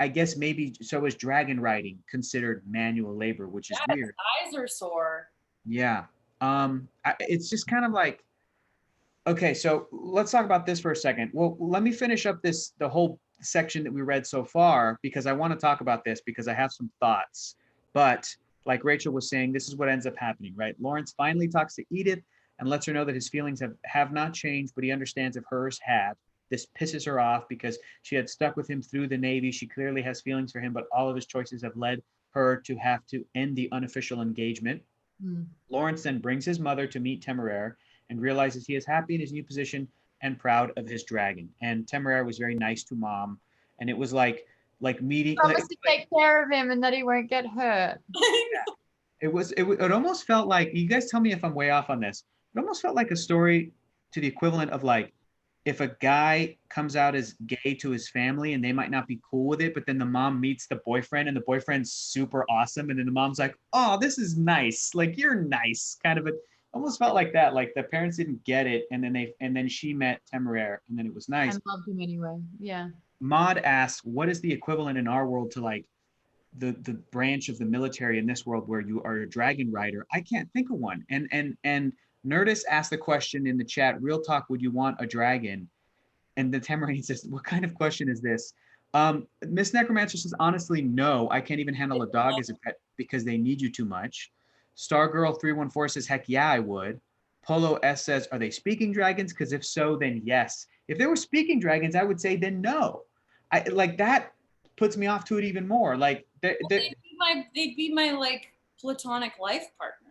S1: guess maybe so is dragon riding considered manual labor, which is weird.
S2: His eyes are sore.
S1: Yeah. It's just kind of like, okay, so let's talk about this for a second. Well, let me finish up the whole section that we read so far, because I want to talk about this because I have some thoughts. But like Rachel was saying, this is what ends up happening, right? Lawrence finally talks to Edith and lets her know that his feelings have not changed, but he understands if hers had. This pisses her off because she had stuck with him through the Navy. She clearly has feelings for him, but all of his choices have led her to have to end the unofficial engagement. Lawrence then brings his mother to meet Temeraire and realizes he is happy in his new position and proud of his dragon. And Temeraire was very nice to Mom, and it was like meeting.
S3: Promise to take care of him and that he won't get hurt.
S1: It almost felt like, you guys tell me if I'm way off on this. It almost felt like a story to the equivalent of like if a guy comes out as gay to his family and they might not be cool with it, but then the mom meets the boyfriend and the boyfriend's super awesome. And then the mom's like, oh, this is nice. Like, you're nice. Kind of almost felt like that. Like the parents didn't get it. And then she met Temeraire and then it was nice.
S3: And loved him anyway. Yeah.
S1: Maude asks, what is the equivalent in our world to like the branch of the military in this world where you are a dragon rider? I can't think of one. And Nerdist asked the question in the chat, real talk, would you want a dragon? And the Tamarine says, what kind of question is this? Miss Necromancer says, honestly, no, I can't even handle a dog as a pet because they need you too much. Stargirl 314 says, heck yeah, I would. Polo S says, are they speaking dragons? Because if so, then yes. If they were speaking dragons, I would say then no. I like that puts me off to it even more. Like they'd
S2: be my like platonic life partner.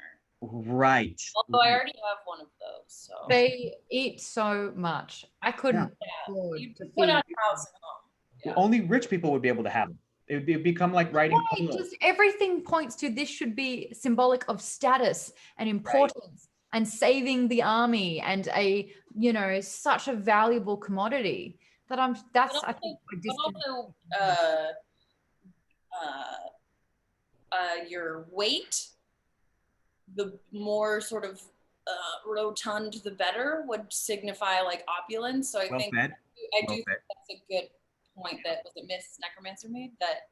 S1: Right.
S2: Although I already have one of those, so
S3: they eat so much. I couldn't afford to
S2: put
S3: feed
S2: out a house at home.
S1: Yeah. Only rich people would be able to have them. It would become like riding polo.
S3: Just everything points to this should be symbolic of status and importance and saving the army and such a valuable commodity that I think
S2: your weight, the more sort of rotund the better, would signify like opulence. So I think think that's a good point that was it Miss Necromancer made, that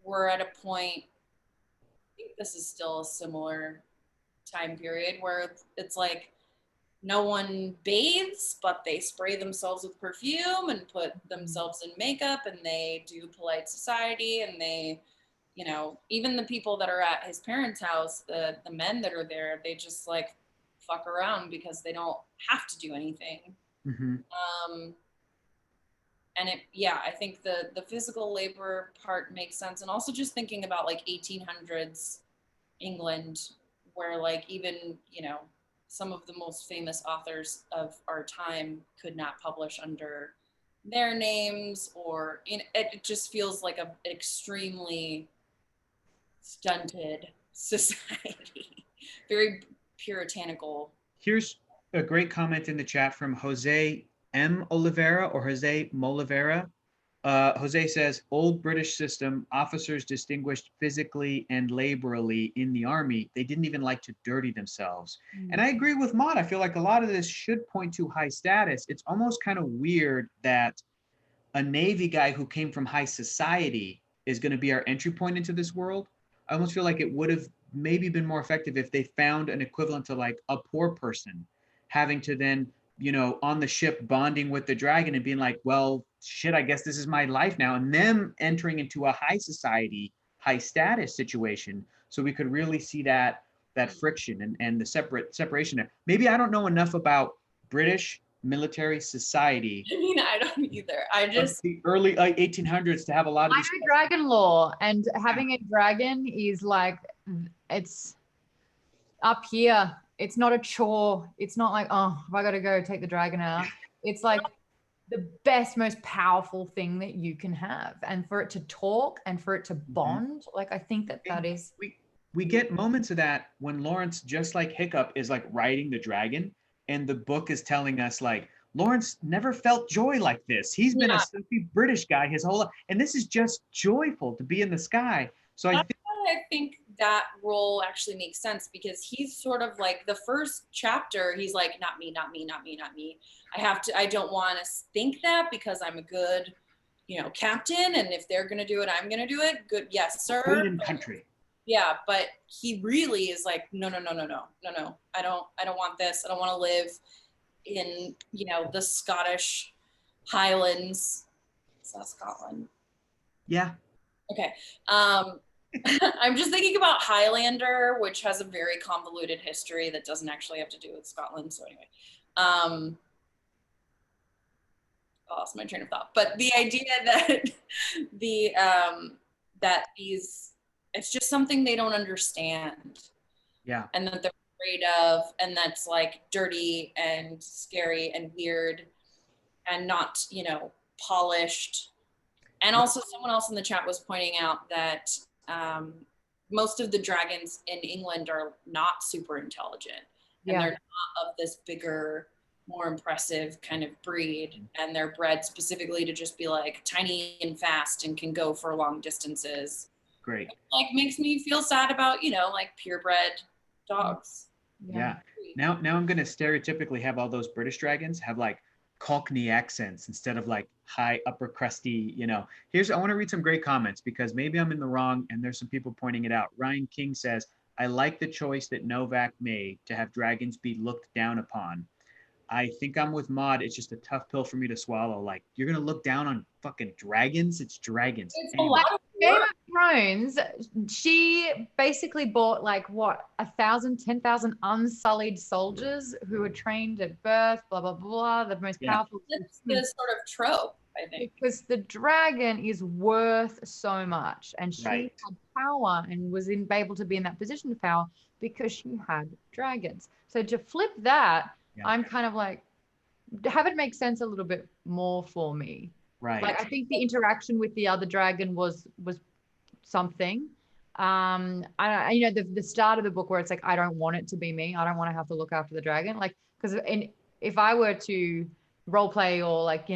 S2: we're at a point, I think this is still a similar time period where it's like no one bathes, but they spray themselves with perfume and put themselves in makeup and they do polite society, and they, even the people that are at his parents' house, the men that are there, they just like fuck around because they don't have to do anything.
S1: Mm-hmm.
S2: And I think the physical labor part makes sense. And also just thinking about like 1800s England, where like even, some of the most famous authors of our time could not publish under their names, or it just feels like an extremely stunted society, very puritanical.
S1: Here's a great comment in the chat from Jose M. Oliveira or Jose Molivera. Jose says, old British system, officers distinguished physically and laborally in the army. They didn't even like to dirty themselves. And I agree with Maude. I feel like a lot of this should point to high status. It's almost kind of weird that a Navy guy who came from high society is going to be our entry point into this world. I almost feel like it would have maybe been more effective if they found an equivalent to like a poor person having to then, on the ship bonding with the dragon and being like, well, shit, I guess this is my life now. And them entering into a high society, high status situation. So we could really see that friction and the separation. Maybe I don't know enough about British military society.
S2: I mean, I don't either. I just
S1: the early 1800s to have a lot of.
S3: I know dragon lore, and having a dragon is like, it's up here. It's not a chore. It's not like, oh, I got to go take the dragon out. It's like the best, most powerful thing that you can have. And for it to talk and for it to bond, like I think that is.
S1: We get moments of that when Lawrence, just like Hiccup, is like riding the dragon. And the book is telling us like, Lawrence never felt joy like this. He's been a stuffy British guy his whole life. And this is just joyful to be in the sky. So I
S2: think that role actually makes sense, because he's sort of like the first chapter, he's like, not me, not me, not me, not me. I don't want to think that because I'm a good, captain. And if they're going to do it, I'm going to do it. Good. Yes, sir.
S1: Freedom country.
S2: Yeah. But he really is like, no. I don't want this. I don't want to live in, the Scottish Highlands. Is that Scotland?
S1: Yeah.
S2: Okay. I'm just thinking about Highlander, which has a very convoluted history that doesn't actually have to do with Scotland. So anyway, I lost my train of thought. But the idea that that it's just something they don't understand.
S1: Yeah.
S2: And that they're afraid of, and that's like dirty and scary and weird and not, polished. And also someone else in the chat was pointing out that most of the dragons in England are not super intelligent, and they're not of this bigger, more impressive kind of breed, and they're bred specifically to just be like tiny and fast and can go for long distances.
S1: Great.
S2: Like makes me feel sad about, like purebred dogs.
S1: Yeah. Now I'm going to stereotypically have all those British dragons have like Cockney accents instead of like high upper crusty, I want to read some great comments because maybe I'm in the wrong and there's some people pointing it out. Ryan King says, I like the choice that Novak made to have dragons be looked down upon. I think I'm with Maude. It's just a tough pill for me to swallow. Like, you're going to look down on fucking dragons? It's dragons.
S2: It's a lot of
S3: Game of Thrones, she basically bought like what 10,000 unsullied soldiers who were trained at birth, blah blah blah. The most powerful.
S2: It's the sort of trope, I think,
S3: because the dragon is worth so much, and she had power and was able to be in that position of power because she had dragons. So to flip that, I'm kind of like, have it make sense a little bit more for me.
S1: Right.
S3: Like I think the interaction with the other dragon was something. The start of the book where it's like, I don't want it to be me. I don't want to have to look after the dragon. Like, because if I were to role play or like,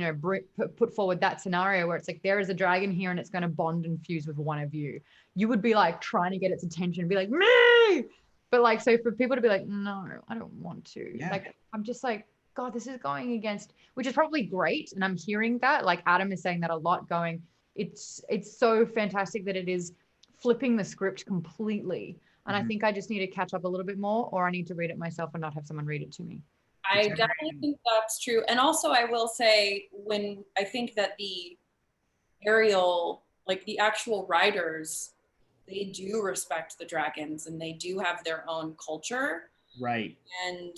S3: put forward that scenario where it's like, there is a dragon here and it's going to bond and fuse with one of you, you would be like trying to get its attention and be like, me. But like, so for people to be like, no, I don't want to. Like, I'm just like, God, this is going against, which is probably great. And I'm hearing that, like Adam is saying that a lot, going, it's so fantastic that it is flipping the script completely. And I think I just need to catch up a little bit more, or I need to read it myself and not have someone read it to me.
S2: I definitely think that's true. And also I will say, when I think that the Ariel, like the actual writers, they do respect the dragons and they do have their own culture.
S1: Right.
S2: And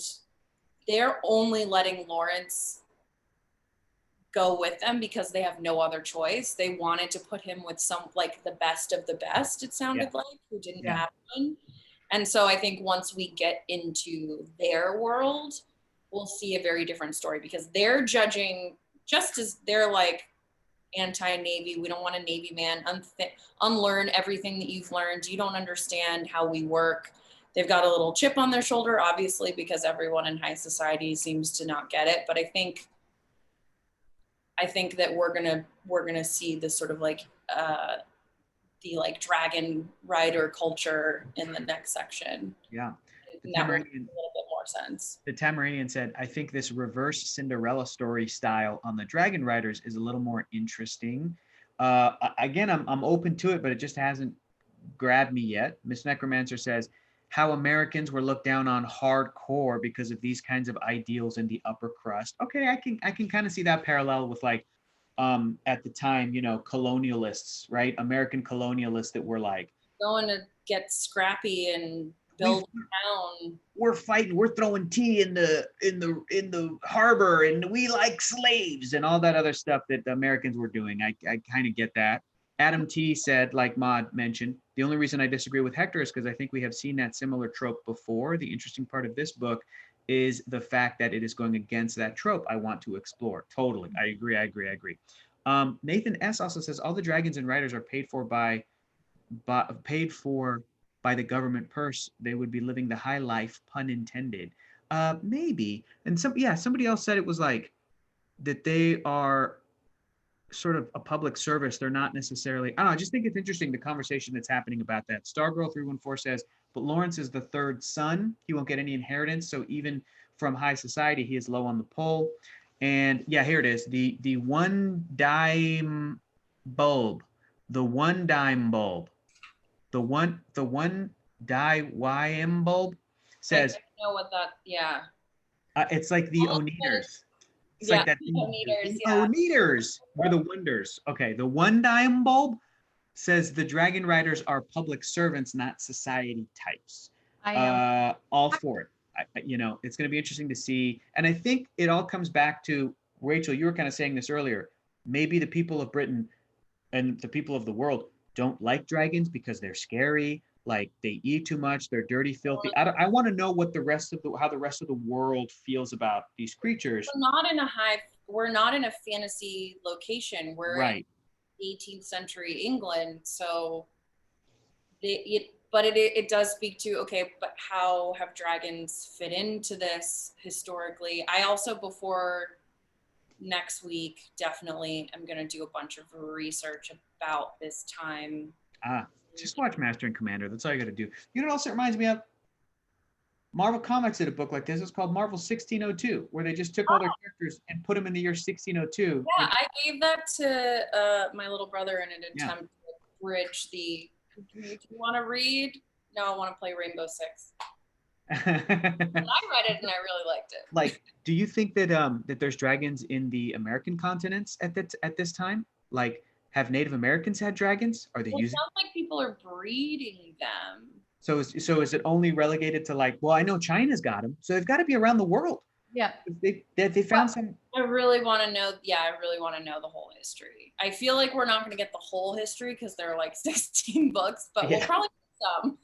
S2: they're only letting Lawrence go with them because they have no other choice. They wanted to put him with some, like the best of the best, it sounded like, who didn't have one. And so I think once we get into their world, we'll see a very different story, because they're judging, just as they're like anti-Navy, we don't want a Navy man, unlearn everything that you've learned. You don't understand how we work. They've got a little chip on their shoulder, obviously, because everyone in high society seems to not get it. But I think that we're gonna see this sort of like the like dragon rider culture in the next section.
S1: Yeah.
S2: That will make a little bit more sense.
S1: The Tamarinian said, I think this reverse Cinderella story style on the Dragon Riders is a little more interesting. Again, I'm open to it, but it just hasn't grabbed me yet. Miss Necromancer says, how Americans were looked down on hardcore because of these kinds of ideals in the upper crust. Okay, I can kind of see that parallel with like at the time, colonialists, right? American colonialists that were like
S2: going to get scrappy and build a town.
S1: We're fighting, we're throwing tea in the harbor, and we like slaves and all that other stuff that the Americans were doing. I kind of get that. Adam T said, like Maude mentioned, the only reason I disagree with Hector is because I think we have seen that similar trope before. The interesting part of this book is the fact that it is going against that trope I want to explore. Totally. I agree. Nathan S. also says all the dragons and riders are paid for by the government purse. They would be living the high life, pun intended. Maybe. And somebody else said it was like that they are sort of a public service. They're not necessarily, I don't know, I just think it's interesting the conversation that's happening about that. Stargirl 314 says, but Lawrence is the third son. He won't get any inheritance. So even from high society, he is low on the pole. And yeah, here it is. The one dime bulb. The one dime bulb says,
S2: I know what that, yeah.
S1: It's like the Oneaters. It's like that.
S2: Oneaters,
S1: Oneaters were the wonders. Okay, the one dime bulb says the dragon riders are public servants, not society types.
S3: I am.
S1: All for it. It's going to be interesting to see. And I think it all comes back to, Rachel, you were kind of saying this earlier. Maybe the people of Britain and the people of the world don't like dragons because they're scary. Like they eat too much. They're dirty, filthy. I want to know what how the rest of the world feels about these creatures.
S2: We're not in a fantasy location. We're
S1: right.
S2: in 18th century England. So it does speak to, okay, but how have dragons fit into this historically? I also, before next week, definitely I'm going to do a bunch of research about this time.
S1: Just watch Master and Commander. That's all you got to do. You know what else it reminds me of? Marvel Comics did a book like this. It's called Marvel 1602, where they just took all their characters and put them in the year 1602.
S2: Yeah, I gave that to my little brother in an attempt to bridge the, do you want to read? No, I want to play Rainbow Six. And I read it and I really liked it.
S1: Like, do you think that that there's dragons in the American continents at this time? Like, have Native Americans had dragons? Are they using?
S2: It sounds like people are breeding them.
S1: So is it only relegated to like? Well, I know China's got them, so they've got to be around the world.
S3: Yeah.
S1: They found some.
S2: I really want to know. Yeah, I really want to know the whole history. I feel like we're not going to get the whole history because there are like 16 books, but we'll probably get some.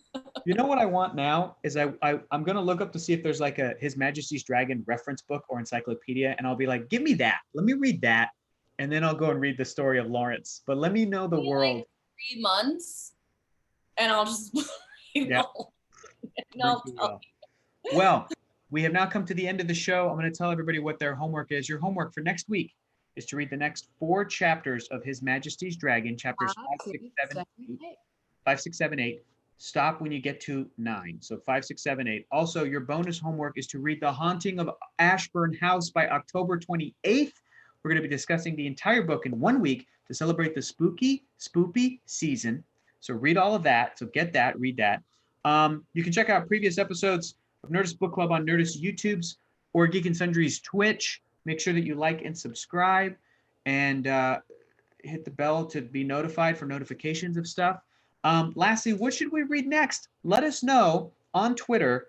S1: You know what I want now is I'm going to look up to see if there's like a His Majesty's Dragon reference book or encyclopedia, and I'll be like, give me that. Let me read that, and then I'll go and read the story of Lawrence. But let me know the world.
S2: Like 3 months, and I'll just read the whole thing.
S1: Well, we have now come to the end of the show. I'm going to tell everybody what their homework is. Your homework for next week is to read the next 4 chapters of His Majesty's Dragon, chapters 5, 6, 7, 8. Stop when you get to 9. So 5, 6, 7, 8. Also, your bonus homework is to read The Haunting of Ashburn House by October 28th. We're going to be discussing the entire book in 1 week to celebrate the spoopy season. So read all of that. So get that, read that. You can check out previous episodes of Nerdist Book Club on Nerdist YouTube's or Geek and Sundry's Twitch. Make sure that you like and subscribe and hit the bell to be notified for notifications of stuff. Lastly, what should we read next? Let us know on Twitter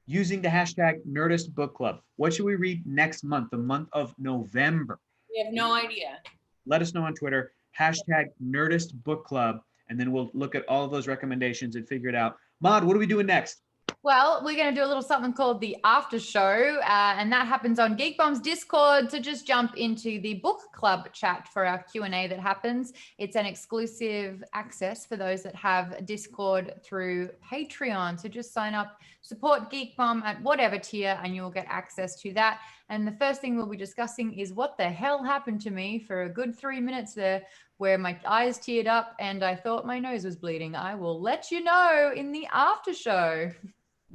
S1: using the hashtag Nerdist Book Club. What should we read next month, the month of November?
S2: We have no idea.
S1: Let us know on Twitter, hashtag Nerdist Book Club, and then we'll look at all of those recommendations and figure it out. Maude, what are we doing next?
S3: Well, we're going to do a little something called the after show, and that happens on Geekbomb's Discord. So just jump into the book club chat for our Q&A that happens. It's an exclusive access for those that have Discord through Patreon. So just sign up, support Geekbomb at whatever tier, and you'll get access to that. And the first thing we'll be discussing is what the hell happened to me for a good 3 minutes there, where my eyes teared up and I thought my nose was bleeding. I will let you know in the after show.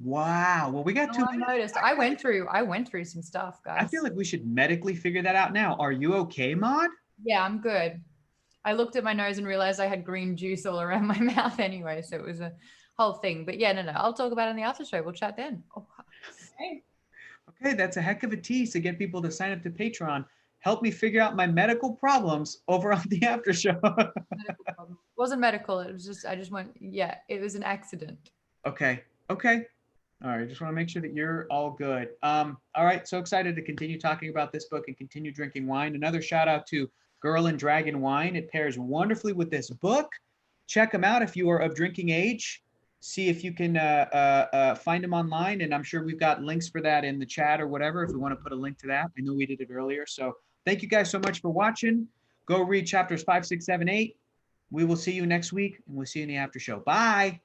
S1: Wow. Well, we got 2 minutes.
S3: Noticed. I went through some stuff, guys.
S1: I feel like we should medically figure that out now. Are you okay, Maude?
S3: Yeah, I'm good. I looked at my nose and realized I had green juice all around my mouth anyway, so it was a whole thing. But yeah, no. I'll talk about it in the after show. We'll chat then. Oh.
S1: Okay, that's a heck of a tease to get people to sign up to Patreon. Help me figure out my medical problems over on the after show.
S3: Wasn't medical. It was just, I just went, yeah, it was an accident.
S1: Okay. All right, just want to make sure that you're all good. All right, so excited to continue talking about this book and continue drinking wine. Another shout out to Girl and Dragon Wine. It pairs wonderfully with this book. Check them out if you are of drinking age. See if you can find them online, and I'm sure we've got links for that in the chat or whatever if we want to put a link to that. I know we did it earlier. So thank you guys so much for watching. Go read chapters 5, 6, 7, 8. We will see you next week, and we'll see you in the after show. Bye.